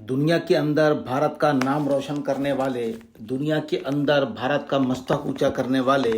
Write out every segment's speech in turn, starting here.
दुनिया के अंदर भारत का नाम रोशन करने वाले, दुनिया के अंदर भारत का मस्तक ऊंचा करने वाले,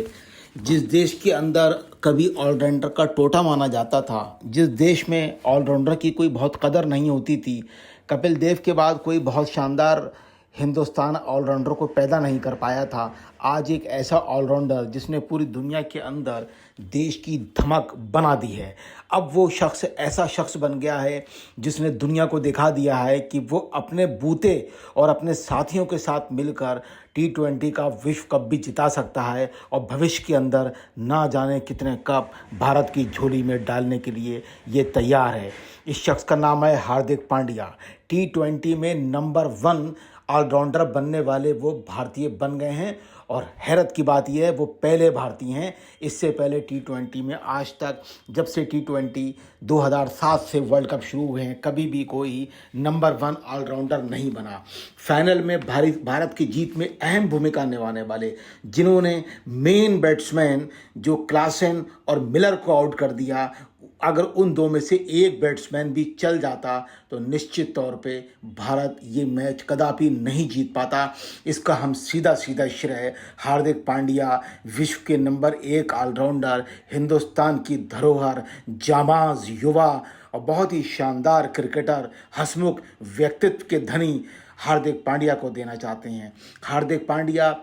जिस देश के अंदर कभी ऑलराउंडर का टोटा माना जाता था, जिस देश में ऑलराउंडर की कोई बहुत कदर नहीं होती थी, कपिल देव के बाद कोई बहुत शानदार हिंदुस्तान ऑलराउंडर को पैदा नहीं कर पाया था। आज एक ऐसा ऑलराउंडर जिसने पूरी दुनिया के अंदर देश की धमक बना दी है। अब वो शख्स ऐसा शख्स बन गया है जिसने दुनिया को दिखा दिया है कि वो अपने बूते और अपने साथियों के साथ मिलकर T20 का विश्व कप भी जिता सकता है और भविष्य के अंदर ना जाने कितने कप भारत की झोली में डालने के लिए ये तैयार है। इस शख्स का नाम है हार्दिक पांड्या। T20 में नंबर 1 ऑलराउंडर बनने वाले वो भारतीय बन गए हैं और हैरत की बात यह है वो पहले भारतीय हैं। इससे पहले T20 में आज तक, जब से T20 2007 से वर्ल्ड कप शुरू हुए हैं, कभी भी कोई नंबर 1 ऑलराउंडर नहीं बना। फाइनल में भारत की जीत में अहम भूमिका निभाने वाले, जिन्होंने मेन बैट्समैन जो क्लासेन और मिलर को आउट कर दिया, अगर उन दो में से एक बैट्समैन भी चल जाता तो निश्चित तौर पे भारत ये मैच कदापि नहीं जीत पाता। इसका हम सीधा श्रेय हार्दिक पांड्या, विश्व के नंबर 1 ऑलराउंडर, हिंदुस्तान की धरोहर, जाबाज युवा और बहुत ही शानदार क्रिकेटर, हंसमुख व्यक्तित्व के धनी हार्दिक पांड्या को देना चाहते हैं। Hardik Pandya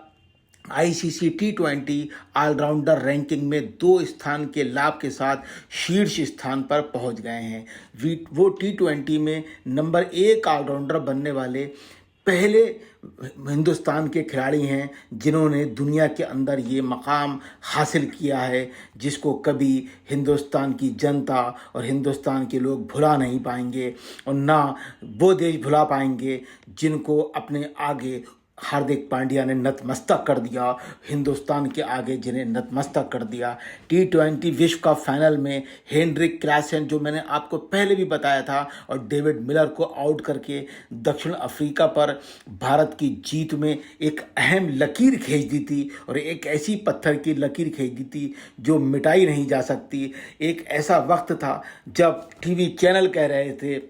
ICC T20 allrounder ranking में 2 स्थान के लाभ के साथ शीर्ष स्थान पर पहुंच गए हैं। वो T20 में नंबर 1 ऑलराउंडर बनने वाले पहले हिंदुस्तान के खिलाड़ी हैं जिन्होंने दुनिया के अंदर ये मकाम हासिल किया है, जिसको कभी हिंदुस्तान की जनता और हिंदुस्तान के लोग भुला नहीं पाएंगे और ना वो देश भुला पाएंगे जिनको अपने आगे हार्दिक पांड्या ने नतमस्तक कर दिया, हिंदुस्तान के आगे जिन्हें नतमस्तक कर दिया। T20 विश्व कप फाइनल में हेनरिक क्लासेन, जो मैंने आपको पहले भी बताया था, और डेविड मिलर को आउट करके दक्षिण अफ्रीका पर भारत की जीत में एक अहम लकीर खींच दी थी और एक ऐसी पत्थर की लकीर खींच दी थी जो मिटाई नहीं जा सकती। एक ऐसा वक्त था जब टीवी चैनल कह रहे थे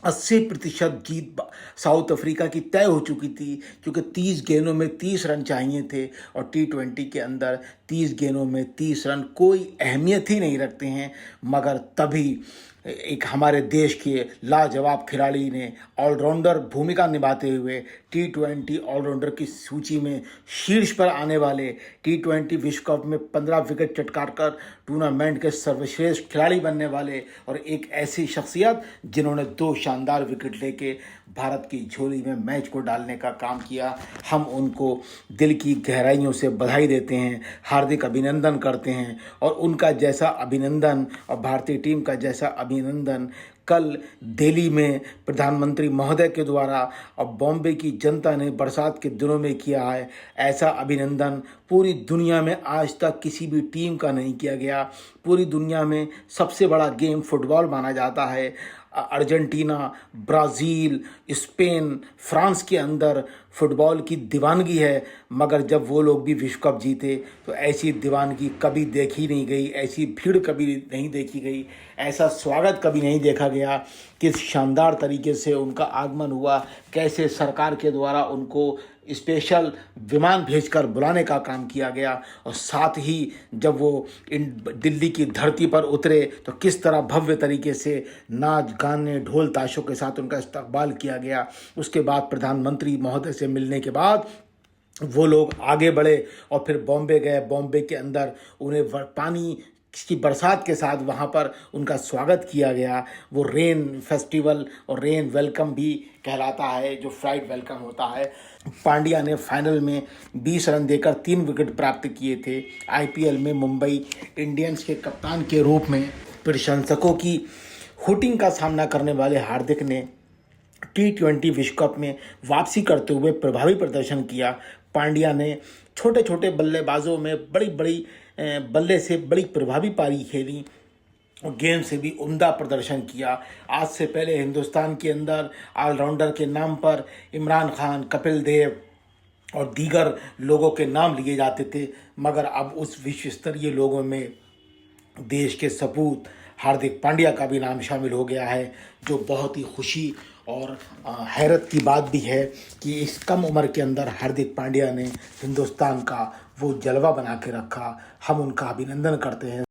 80% जीत साउथ अफ्रीका की तय हो चुकी थी, क्योंकि 30 गेंदों में 30 रन चाहिए थे और T20 के अंदर 30 गेंदों में 30 रन कोई अहमियत ही नहीं रखते हैं। मगर तभी एक हमारे देश के लाजवाब खिलाड़ी ने ऑलराउंडर भूमिका निभाते हुए T20 ऑलराउंडर की सूची में शीर्ष पर आने वाले, T20 विश्व कप में 15 विकेट चटकार कर टूर्नामेंट के सर्वश्रेष्ठ खिलाड़ी बनने वाले और एक ऐसी शख्सियत जिन्होंने 2 शानदार विकेट लेके भारत की झोली में मैच को डालने का काम किया। हम उनको दिल की गहराइयों से बधाई देते हैं, हार्दिक अभिनंदन करते हैं और उनका जैसा अभिनंदन और भारतीय टीम का जैसा अभिनंदन कल दिल्ली में प्रधानमंत्री महोदय के द्वारा और बॉम्बे की जनता ने बरसात के दिनों में किया है, ऐसा अभिनंदन पूरी दुनिया में आज तक किसी भी टीम का नहीं किया गया। पूरी दुनिया में सबसे बड़ा गेम फुटबॉल माना जाता है। अर्जेंटीना, ब्राज़ील, स्पेन, फ्रांस के अंदर फुटबॉल की दीवानगी है, मगर जब वो लोग भी विश्व कप जीते तो ऐसी दीवानगी कभी देखी नहीं गई, ऐसी भीड़ कभी नहीं देखी गई, ऐसा स्वागत कभी नहीं देखा गया। किस शानदार तरीके से उनका आगमन हुआ, कैसे सरकार के द्वारा उनको स्पेशल विमान भेजकर बुलाने का काम किया गया और साथ ही जब वो दिल्ली की धरती पर उतरे तो किस तरह भव्य तरीके से नाच गाने ढोल ताशों के साथ उनका इस्तकबाल किया गया। उसके बाद प्रधानमंत्री महोदय से मिलने के बाद वो लोग आगे बढ़े और फिर बॉम्बे गए। बॉम्बे के अंदर उन्हें पानी की बरसात के साथ वहाँ पर उनका स्वागत किया गया। वो रेन फेस्टिवल और रेन वेलकम भी कहलाता है, जो फ्लाइट वेलकम होता है। पांड्या ने फाइनल में 20 रन देकर 3 विकेट प्राप्त किए थे। IPL में मुंबई इंडियंस के कप्तान के रूप में प्रशंसकों की हुटिंग का सामना करने वाले हार्दिक ने T20 विश्व कप में वापसी करते हुए प्रभावी प्रदर्शन किया। पांड्या ने छोटे छोटे बल्लेबाजों में बड़ी बल्ले से बड़ी प्रभावी पारी खेली और गेंद से भी उम्दा प्रदर्शन किया। आज से पहले हिंदुस्तान के अंदर ऑलराउंडर के नाम पर इमरान खान, कपिल देव और दीगर लोगों के नाम लिए जाते थे, मगर अब उस विश्व स्तरीय लोगों में देश के सपूत हार्दिक पांड्या का भी नाम शामिल हो गया है, जो बहुत ही खुशी और हैरत की बात भी है कि इस कम उम्र के अंदर हार्दिक पांड्या ने हिंदुस्तान का वो जलवा बना के रखा। हम उनका अभिनंदन करते हैं।